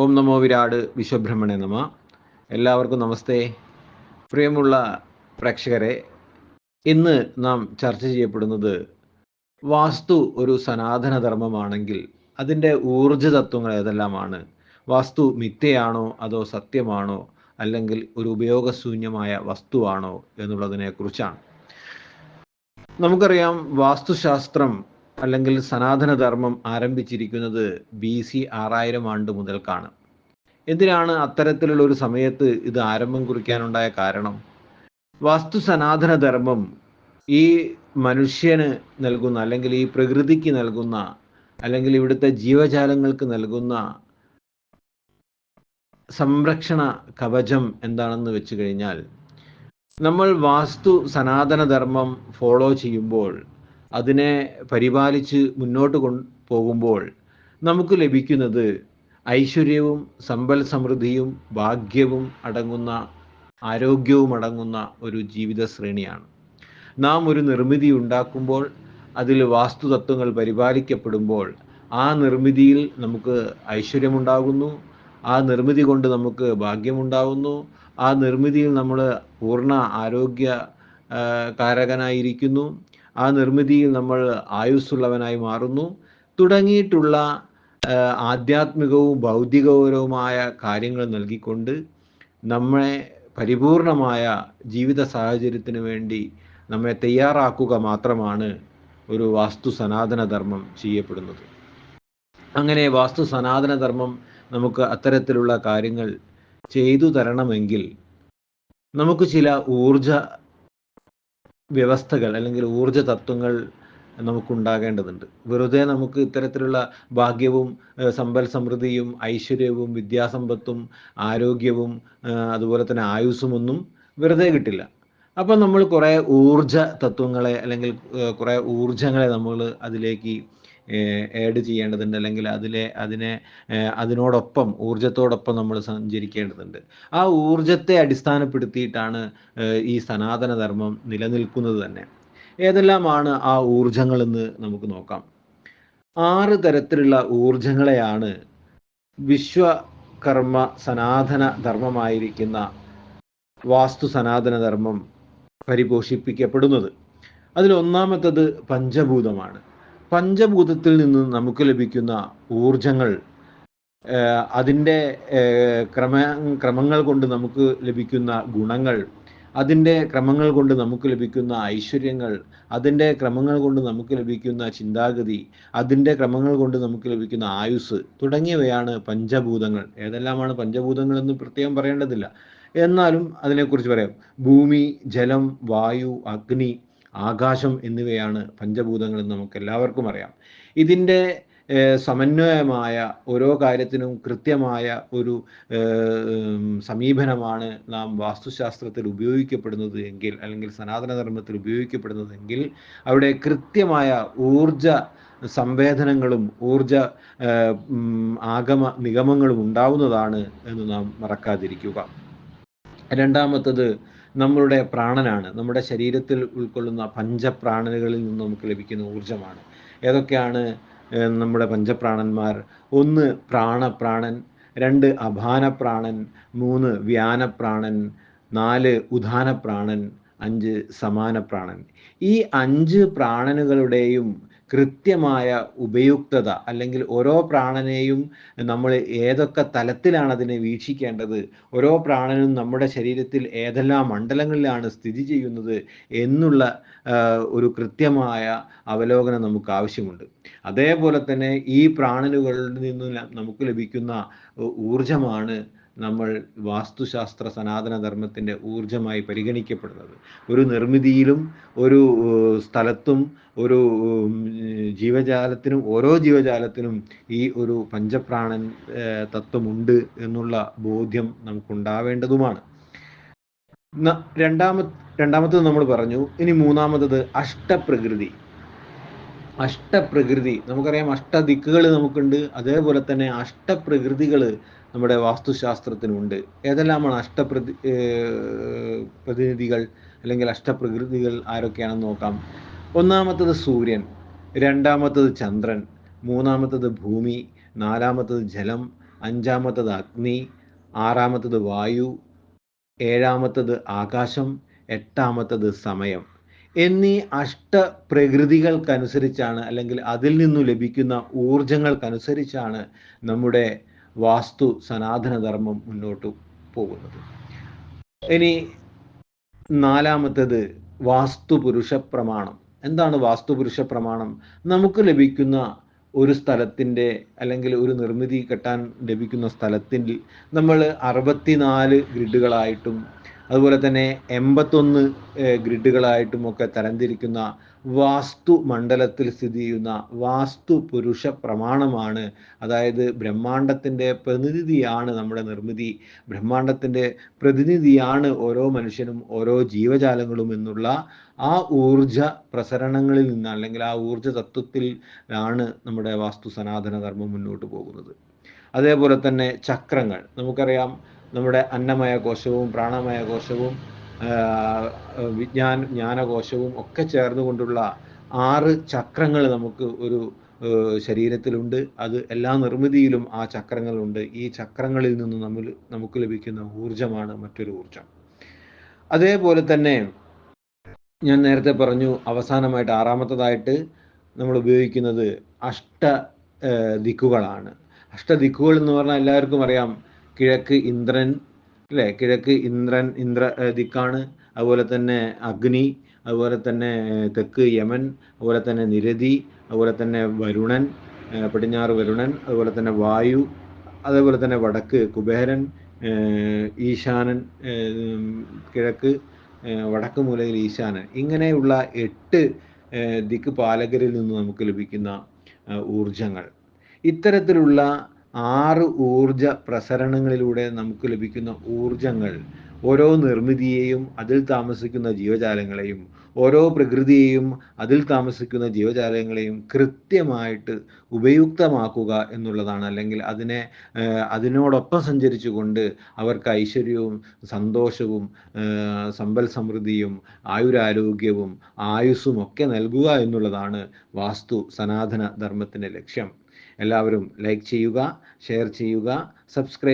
ഓം നമോ വിരാട് വിശ്വബ്രഹ്മണേ നമ. എല്ലാവർക്കും നമസ്തേ. പ്രിയമുള്ള പ്രേക്ഷകരെ, ഇന്ന് നാം ചർച്ച ചെയ്യപ്പെടുന്നത് വാസ്തു ഒരു സനാതന ധർമ്മമാണെങ്കിൽ അതിൻ്റെ ഊർജ തത്വങ്ങൾ ഏതെല്ലാമാണ്? വാസ്തു മിഥ്യയാണോ അതോ സത്യമാണോ, അല്ലെങ്കിൽ ഒരു ഉപയോഗശൂന്യമായ വസ്തുവാണോ എന്നുള്ളതിനെക്കുറിച്ചാണ്. നമുക്കറിയാം, വാസ്തുശാസ്ത്രം അല്ലെങ്കിൽ സനാതനധർമ്മം ആരംഭിച്ചിരിക്കുന്നത് BC 6000 ആണ്ട് മുതൽക്കാണ്. എന്തിനാണ് അത്തരത്തിലുള്ള ഒരു സമയത്ത് ഇത് ആരംഭം കുറിക്കാനുണ്ടായ കാരണം? വാസ്തു സനാതനധർമ്മം ഈ മനുഷ്യന് നൽകുന്ന, അല്ലെങ്കിൽ ഈ പ്രകൃതിക്ക് നൽകുന്ന, അല്ലെങ്കിൽ ഇവിടുത്തെ ജീവജാലങ്ങൾക്ക് നൽകുന്ന സംരക്ഷണ കവചം എന്താണെന്ന് വെച്ച് കഴിഞ്ഞാൽ, നമ്മൾ വാസ്തു സനാതനധർമ്മം ഫോളോ ചെയ്യുമ്പോൾ, അതിനെ പരിപാലിച്ച് മുന്നോട്ട് പോകുമ്പോൾ നമുക്ക് ലഭിക്കുന്നത് ഐശ്വര്യവും സമ്പൽ സമൃദ്ധിയും ഭാഗ്യവും അടങ്ങുന്ന, ആരോഗ്യവും അടങ്ങുന്ന ഒരു ജീവിത ശ്രേണിയാണ്. നാം ഒരു നിർമ്മിതി ഉണ്ടാക്കുമ്പോൾ അതിൽ വാസ്തുതത്വങ്ങൾ പരിപാലിക്കപ്പെടുമ്പോൾ ആ നിർമ്മിതിയിൽ നമുക്ക് ഐശ്വര്യമുണ്ടാകുന്നു, ആ നിർമ്മിതി കൊണ്ട് നമുക്ക് ഭാഗ്യമുണ്ടാകുന്നു, ആ നിർമ്മിതിയിൽ നമ്മൾ പൂർണ്ണ ആരോഗ്യ കാരകനായിരിക്കുന്നു, ആ നിർമ്മിതിയിൽ നമ്മൾ ആയുസ്സുള്ളവനായി മാറുന്നു, തുടങ്ങിയിട്ടുള്ള ആധ്യാത്മികവും ഭൗതികപരവുമായ കാര്യങ്ങൾ നൽകിക്കൊണ്ട് നമ്മെ പരിപൂർണമായ ജീവിത സാഹചര്യത്തിന് വേണ്ടി നമ്മെ തയ്യാറാക്കുക മാത്രമാണ് ഒരു വാസ്തു സനാതനധർമ്മം ചെയ്യപ്പെടുന്നത്. അങ്ങനെ വാസ്തു സനാതനധർമ്മം നമുക്ക് അത്തരത്തിലുള്ള കാര്യങ്ങൾ ചെയ്തു തരണമെങ്കിൽ നമുക്ക് ചില ഊർജ വ്യവസ്ഥകൾ അല്ലെങ്കിൽ ഊർജ തത്വങ്ങൾ നമുക്കുണ്ടാകേണ്ടതുണ്ട്. വെറുതെ നമുക്ക് ഇത്തരത്തിലുള്ള ഭാഗ്യവും സമ്പൽ സമൃദ്ധിയും ഐശ്വര്യവും വിദ്യാസമ്പത്തും ആരോഗ്യവും അതുപോലെ തന്നെ ആയുസ്സുമൊന്നും വെറുതെ കിട്ടില്ല. അപ്പം നമ്മൾ കുറേ ഊർജ തത്വങ്ങളെ അല്ലെങ്കിൽ കുറേ ഊർജങ്ങളെ നമ്മൾ അതിലേക്ക് ആഡ് ചെയ്യേണ്ടതുണ്ട്, അല്ലെങ്കിൽ അതിനോടൊപ്പം ഊർജത്തോടൊപ്പം നമ്മൾ സഞ്ചരിക്കേണ്ടതുണ്ട്. ആ ഊർജത്തെ അടിസ്ഥാനപ്പെടുത്തിയിട്ടാണ് ഈ സനാതനധർമ്മം നിലനിൽക്കുന്നത് തന്നെ. ഏതെല്ലാമാണ് ആ ഊർജങ്ങളെന്ന് നമുക്ക് നോക്കാം. 6 തരത്തിലുള്ള ഊർജങ്ങളെയാണ് വിശ്വകർമ്മ സനാതന ധർമ്മമായിരിക്കുന്ന വാസ്തു സനാതനധർമ്മം പരിപോഷിപ്പിക്കപ്പെടുന്നത്. അതിൽ ഒന്നാമത്തത് പഞ്ചഭൂതമാണ്. പഞ്ചഭൂതത്തിൽ നിന്ന് നമുക്ക് ലഭിക്കുന്ന ഊർജങ്ങൾ, അതിൻ്റെ ക്രമങ്ങൾ കൊണ്ട് നമുക്ക് ലഭിക്കുന്ന ഗുണങ്ങൾ, അതിൻ്റെ ക്രമങ്ങൾ കൊണ്ട് നമുക്ക് ലഭിക്കുന്ന ഐശ്വര്യങ്ങൾ, അതിൻ്റെ ക്രമങ്ങൾ കൊണ്ട് നമുക്ക് ലഭിക്കുന്ന ചിന്താഗതി, അതിൻ്റെ ക്രമങ്ങൾ കൊണ്ട് നമുക്ക് ലഭിക്കുന്ന ആയുസ് തുടങ്ങിയവയാണ് പഞ്ചഭൂതങ്ങൾ. ഏതെല്ലാമാണ് പഞ്ചഭൂതങ്ങൾ എന്ന് പ്രത്യേകം പറയേണ്ടതില്ല, എന്നാലും അതിനെക്കുറിച്ച് പറയാം. ഭൂമി, ജലം, വായു, അഗ്നി, ആകാശം എന്നിവയാണ് പഞ്ചഭൂതങ്ങൾ എന്ന് നമുക്ക് എല്ലാവർക്കും അറിയാം. ഇതിൻ്റെ സമന്വയമായ ഓരോ കാര്യത്തിനും കൃത്യമായ ഒരു സമീപനമാണ് നാം വാസ്തുശാസ്ത്രത്തിൽ ഉപയോഗിക്കപ്പെടുന്നത് എങ്കിൽ, അല്ലെങ്കിൽ സനാതനധർമ്മത്തിൽ ഉപയോഗിക്കപ്പെടുന്നതെങ്കിൽ, അവിടെ കൃത്യമായ ഊർജ സംവേദനങ്ങളും ഊർജ ആഗമ നിഗമങ്ങളും ഉണ്ടാവുന്നതാണ് എന്ന് നാം മറക്കാതിരിക്കുക. രണ്ടാമത്തത് നമ്മളുടെ പ്രാണനാണ്. നമ്മുടെ ശരീരത്തിൽ ഉൾക്കൊള്ളുന്ന പഞ്ചപ്രാണനുകളിൽ നിന്ന് നമുക്ക് ലഭിക്കുന്ന ഊർജമാണ്. ഏതൊക്കെയാണ് നമ്മുടെ പഞ്ചപ്രാണന്മാർ? 1 പ്രാണപ്രാണൻ, 2 അപാനപ്രാണൻ, 3 വ്യാനപ്രാണൻ, 4 ഉദാനപ്രാണൻ, 5 സമാനപ്രാണൻ. ഈ 5 പ്രാണനുകളുടെയും കൃത്യമായ ഉപയുക്തത, അല്ലെങ്കിൽ ഓരോ പ്രാണനെയും നമ്മൾ ഏതൊക്കെ തലത്തിലാണ് അതിനെ വീക്ഷിക്കേണ്ടത്, ഓരോ പ്രാണനും നമ്മുടെ ശരീരത്തിൽ ഏതെല്ലാം മണ്ഡലങ്ങളിലാണ് സ്ഥിതി ചെയ്യുന്നത് എന്നുള്ള ഒരു കൃത്യമായ അവലോകനം നമുക്ക് ആവശ്യമുണ്ട്. അതേപോലെ തന്നെ ഈ പ്രാണനുകളിൽ നിന്ന് നമുക്ക് ലഭിക്കുന്ന ഊർജമാണ് നമ്മൾ വാസ്തുശാസ്ത്ര സനാതനധർമ്മത്തിൻ്റെ ഊർജമായി പരിഗണിക്കപ്പെടുന്നത്. ഒരു നിർമ്മിതിയിലും ഒരു സ്ഥലത്തും ഒരു ജീവജാലത്തിനും, ഓരോ ജീവജാലത്തിനും ഈ ഒരു പഞ്ചപ്രാണൻ തത്വമുണ്ട് എന്നുള്ള ബോധ്യം നമുക്കുണ്ടാവേണ്ടതുമാണ്. രണ്ടാമത്തത് നമ്മൾ പറഞ്ഞു. ഇനി മൂന്നാമത്തത് അഷ്ടപ്രകൃതി. നമുക്കറിയാം, അഷ്ടദിക്കുകൾ നമുക്കുണ്ട്, അതേപോലെ തന്നെ അഷ്ടപ്രകൃതികൾ നമ്മുടെ വാസ്തുശാസ്ത്രത്തിനുണ്ട്. ഏതെല്ലാമാണ് പ്രതിനിധികൾ അല്ലെങ്കിൽ അഷ്ടപ്രകൃതികൾ ആരൊക്കെയാണെന്ന് നോക്കാം. ഒന്നാമത്തത് സൂര്യൻ, രണ്ടാമത്തത് ചന്ദ്രൻ, മൂന്നാമത്തത് ഭൂമി, നാലാമത്തത് ജലം, അഞ്ചാമത്തത് അഗ്നി, ആറാമത്തത് വായു, ഏഴാമത്തത് ആകാശം, എട്ടാമത്തത് സമയം എന്നീ അഷ്ടപ്രകൃതികൾക്കനുസരിച്ചാണ്, അല്ലെങ്കിൽ അതിൽ നിന്നു ലഭിക്കുന്ന ഊർജങ്ങൾക്കനുസരിച്ചാണ് നമ്മുടെ വാസ്തു സനാതനധർമ്മം മുന്നോട്ട് പോകുന്നത്. ഇനി നാലാമത്തത് വാസ്തുപുരുഷ പ്രമാണം. എന്താണ് വാസ്തുപുരുഷ പ്രമാണം? നമുക്ക് ലഭിക്കുന്ന ഒരു സ്ഥലത്തിൻ്റെ, അല്ലെങ്കിൽ ഒരു നിർമ്മിതി കെട്ടാൻ ലഭിക്കുന്ന സ്ഥലത്തിൽ നമ്മൾ 64 ഗ്രിഡുകളായിട്ടും അതുപോലെ തന്നെ 81 ഗ്രിഡുകളായിട്ടുമൊക്കെ തരംതിരിക്കുന്ന വാസ്തു മണ്ഡലത്തിൽ സ്ഥിതി ചെയ്യുന്ന വാസ്തു പുരുഷ പ്രമാണമാണ്. അതായത് ബ്രഹ്മാണ്ടത്തിൻ്റെ പ്രതിനിധിയാണ് നമ്മുടെ നിർമ്മിതി, ബ്രഹ്മാണ്ടത്തിൻ്റെ പ്രതിനിധിയാണ് ഓരോ മനുഷ്യനും ഓരോ ജീവജാലങ്ങളും എന്നുള്ള ആ ഊർജ പ്രസരണങ്ങളിൽ നിന്ന്, അല്ലെങ്കിൽ ആ ഊർജ തത്വത്തിൽ ആണ് നമ്മുടെ വാസ്തു സനാതന ധർമ്മം മുന്നോട്ട് പോകുന്നത്. അതേപോലെ തന്നെ ചക്രങ്ങൾ നമുക്കറിയാം. നമ്മുടെ അന്നമയ കോശവും പ്രാണമയ കോശവും ജ്ഞാനകോശവും ഒക്കെ ചേർന്നുകൊണ്ടുള്ള 6 ചക്രങ്ങൾ നമുക്ക് ഒരു ശരീരത്തിലുണ്ട്. അത് എല്ലാ നിർമ്മിതിയിലും ആ ചക്രങ്ങളുണ്ട്. ഈ ചക്രങ്ങളിൽ നിന്ന് നമുക്ക് ലഭിക്കുന്ന ഊർജമാണ് മറ്റൊരു ഊർജം. അതേപോലെ തന്നെ ഞാൻ നേരത്തെ പറഞ്ഞു, അവസാനമായിട്ട് ആറാമത്തതായിട്ട് നമ്മൾ ഉപയോഗിക്കുന്നത് ദിക്കുകളാണ്. ദിക്കുകൾ എന്ന് പറഞ്ഞാൽ എല്ലാവർക്കും അറിയാം. കിഴക്ക് ഇന്ദ്രൻ, അല്ലേ? കിഴക്ക് ഇന്ദ്ര ദിക്കാണ്. അതുപോലെ തന്നെ അഗ്നി, അതുപോലെ തന്നെ തെക്ക് യമൻ, അതുപോലെ തന്നെ നിരതി, അതുപോലെ തന്നെ വരുണൻ, പടിഞ്ഞാറ് വരുണൻ, അതുപോലെ തന്നെ വായു, അതേപോലെ തന്നെ വടക്ക് കുബേരൻ, ഈശാനൻ, കിഴക്ക് വടക്ക് മൂലയിൽ ഈശാനൻ. ഇങ്ങനെയുള്ള 8 ദിക്ക് പാലകരിൽ നിന്ന് നമുക്ക് ലഭിക്കുന്ന ഊർജങ്ങൾ. ഇത്തരത്തിലുള്ള 6 ഊർജ പ്രസരണങ്ങളിലൂടെ നമുക്ക് ലഭിക്കുന്ന ഊർജങ്ങൾ ഓരോ നിർമ്മിതിയെയും അതിൽ താമസിക്കുന്ന ജീവജാലങ്ങളെയും, ഓരോ പ്രകൃതിയെയും അതിൽ താമസിക്കുന്ന ജീവജാലങ്ങളെയും കൃത്യമായിട്ട് ഉപയുക്തമാക്കുക എന്നുള്ളതാണ്. അല്ലെങ്കിൽ അതിനോടൊപ്പം സഞ്ചരിച്ചുകൊണ്ട് അവർക്ക് ഐശ്വര്യവും സന്തോഷവും സമ്പൽ സമൃദ്ധിയും ആയുരാരോഗ്യവും ആയുസ്സും ഒക്കെ നൽകുക എന്നുള്ളതാണ് വാസ്തു സനാതന ധർമ്മത്തിൻ്റെ ലക്ഷ്യം. എല്ലാവരും ലൈക്ക് ചെയ്യുക, ഷെയർ ചെയ്യുക, സബ്സ്ക്രൈബ്